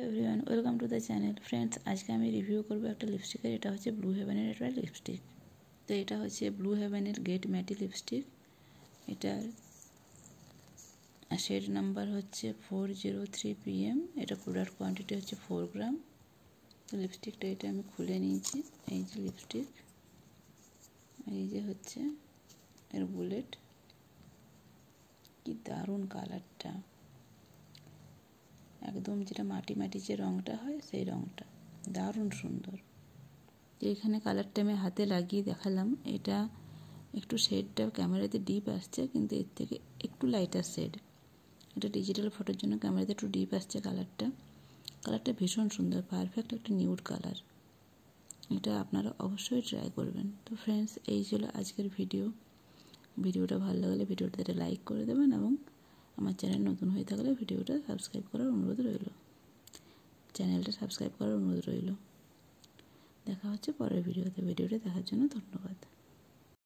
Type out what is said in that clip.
Everyone welcome to the channel friends. आज के हमें रिव्यू करब एक लिपस्टिकर। এটা হচ্ছে ব্লু হেভেনের একটা লিপস্টিক। তো এটা হচ্ছে ব্লু হেভেনের গেট ম্যাটি লিপস্টিক। এটার শেড নাম্বার হচ্ছে 403 PM। এটা প্রোডাক্ট কোয়ান্টিটি হচ্ছে 4 গ্রাম। তো লিপস্টিকটা এটা আমি খুলে নিয়েছি। এই যে লিপস্টিক, এই যে হচ্ছে এর বুলেট। কি দারুণ কালারটা, একদম যেটা মাটি মাটি যে রঙটা হয় সেই রঙটা দারুণ সুন্দর। এইখানে কালারটা আমি হাতে লাগিয়ে দেখালাম। এটা একটু শেডটা ক্যামেরাতে ডিপ আসছে, কিন্তু এর থেকে একটু লাইটার শেড। এটা ডিজিটাল ফটোর জন্য ক্যামেরাতে একটু ডিপ আসছে কালারটা ভীষণ সুন্দর, পারফেক্ট একটা নিউড কালার। এটা আপনারা অবশ্যই ট্রাই করবেন। তো ফ্রেন্ডস, এই ছিল আজকের ভিডিওটা ভালো লাগলে ভিডিওটাতে একটা লাইক করে দেবেন এবং আমার চ্যানেল নতুন হয়ে থাকলে ভিডিওটা সাবস্ক্রাইব করার অনুরোধ রইল। চ্যানেলটা সাবস্ক্রাইব করার অনুরোধ রইল। দেখা হচ্ছে পরের ভিডিওতে। ভিডিওটা দেখার জন্য ধন্যবাদ।